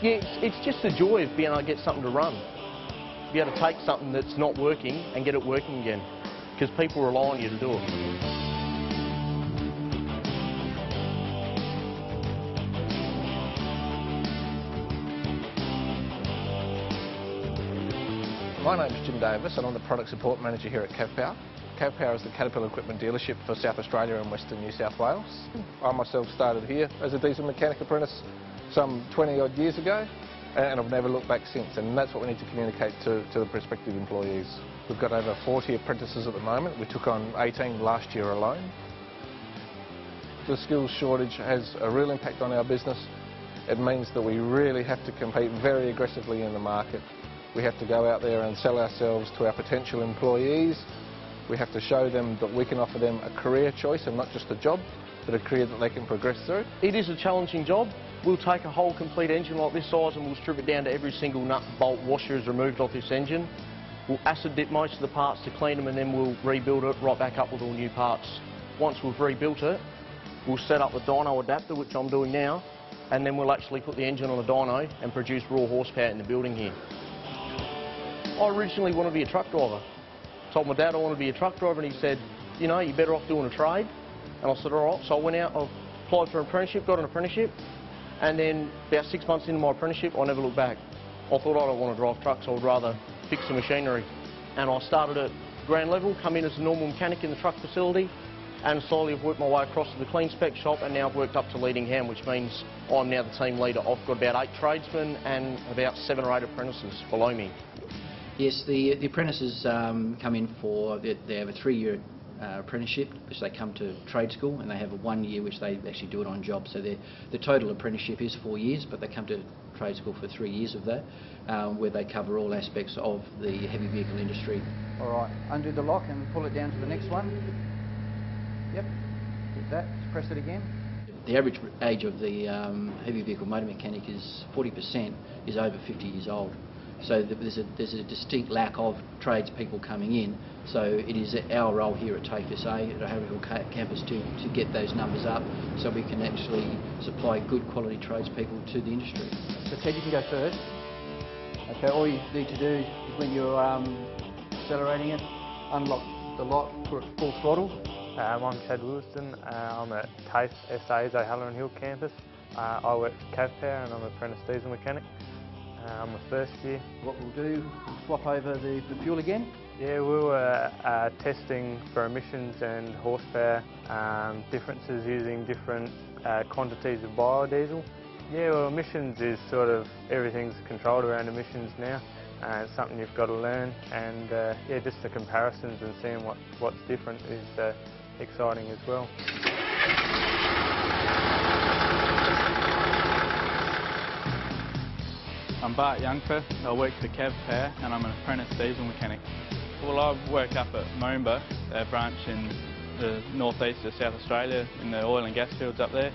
Yeah, it's just the joy of being able to get something to run. Be able to take something that's not working and get it working again, because people rely on you to do it. My name's Jim Davis and I'm the Product Support Manager here at Cavpower. Cavpower is the Caterpillar equipment dealership for South Australia and Western New South Wales. I myself started here as a diesel mechanic apprentice some 20 odd years ago, and I've never looked back since, and that's what we need to communicate to the prospective employees. We've got over 40 apprentices at the moment. We took on 18 last year alone. The skills shortage has a real impact on our business. It means that we really have to compete very aggressively in the market. We have to go out there and sell ourselves to our potential employees. We have to show them that we can offer them a career choice and not just a job, but a career that they can progress through. It is a challenging job. We'll take a whole complete engine like this size and we'll strip it down to every single nut, bolt, washer is removed off this engine. We'll acid dip most of the parts to clean them, and then we'll rebuild it right back up with all new parts. Once we've rebuilt it, we'll set up the dyno adapter, which I'm doing now, and then we'll actually put the engine on a dyno and produce raw horsepower in the building here. I originally wanted to be a truck driver. Told my dad I wanted to be a truck driver, and he said, you know, you're better off doing a trade. And I said, all right. So I went out, I applied for an apprenticeship, got an apprenticeship, and then about 6 months into my apprenticeship, I never looked back. I thought I don't want to drive trucks, I would rather fix the machinery. And I started at ground level, come in as a normal mechanic in the truck facility, and slowly I've worked my way across to the clean spec shop, and now I've worked up to leading hand, which means I'm now the team leader. I've got about 8 tradesmen and about 7 or 8 apprentices below me. Yes, the apprentices come in for, they have a 3-year apprenticeship, which they come to trade school, and they have a 1 year which they actually do it on job. So the total apprenticeship is 4 years, but they come to trade school for 3 years of that, where they cover all aspects of the heavy vehicle industry. All right, undo the lock and pull it down to the next one. Yep, do that, press it again. The average age of the heavy vehicle motor mechanic is 40% is over 50 years old. So there's a distinct lack of tradespeople coming in. So it is our role here at TAFE SA, at our Harryhill campus, to get those numbers up so we can actually supply good quality tradespeople to the industry. So Ted, you can go first. Okay, all you need to do is when you're accelerating it, unlock the lock, put it full throttle. I'm Chad Wilson. I'm at TAFE SA's Harryhill campus. I work for Cavpower and I'm an apprentice diesel mechanic. I'm the first year. What we'll do, we'll swap over the fuel again. Yeah, we were testing for emissions and horsepower differences using different quantities of biodiesel. Yeah, well, emissions is sort of, everything's controlled around emissions now. It's something you've got to learn, and yeah, just the comparisons and seeing what's different is exciting as well. I'm Bart Youngfer. I work for Cavpower and I'm an apprentice diesel mechanic. Well, I work up at Moomba, a branch in the northeast of South Australia in the oil and gas fields up there.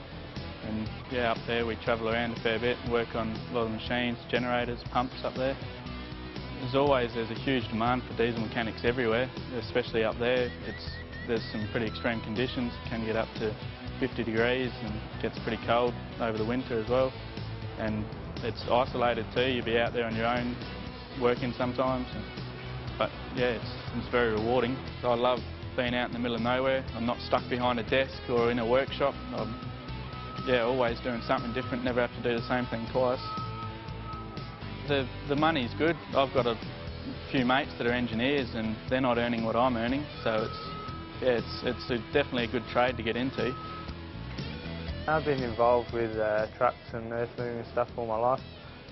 And yeah, up there we travel around a fair bit and work on a lot of machines, generators, pumps up there. There's a huge demand for diesel mechanics everywhere, especially up there. There's some pretty extreme conditions. It can get up to 50 degrees and gets pretty cold over the winter as well. And it's isolated too. You'll be out there on your own working sometimes. But yeah, it's very rewarding. I love being out in the middle of nowhere. I'm not stuck behind a desk or in a workshop. I'm always doing something different, never have to do the same thing twice. The money's good. I've got a few mates that are engineers and they're not earning what I'm earning, so it's definitely a good trade to get into. I've been involved with trucks and earth moving and stuff all my life.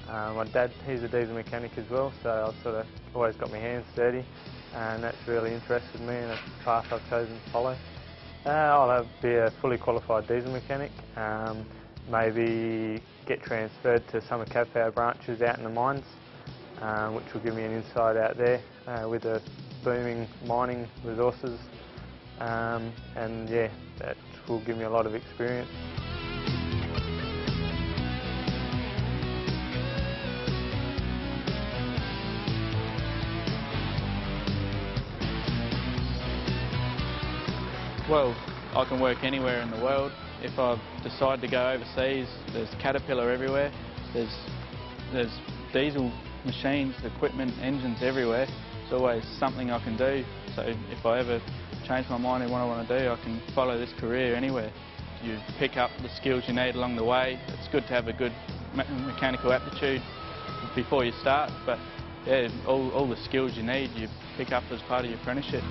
My dad, he's a diesel mechanic as well, so I've sort of always got my hands dirty, and that's really interested me and it's a path I've chosen to follow. I'll be a fully qualified diesel mechanic, maybe get transferred to some of Cavpower branches out in the mines, which will give me an insight out there with the booming mining resources, and yeah, that will give me a lot of experience. Well, I can work anywhere in the world. If I decide to go overseas, there's Caterpillar everywhere. There's There's diesel machines, equipment, engines everywhere. It's always something I can do. So if I ever change my mind in what I want to do, I can follow this career anywhere. You pick up the skills you need along the way. It's good to have a good mechanical aptitude before you start, but yeah, all the skills you need you pick up as part of your apprenticeship.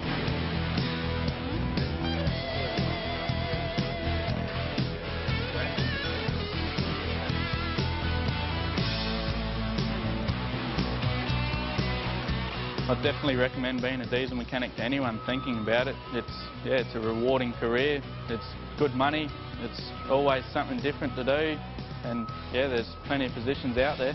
I'd definitely recommend being a diesel mechanic to anyone thinking about it. It's a rewarding career, it's good money, it's always something different to do, and yeah, there's plenty of positions out there.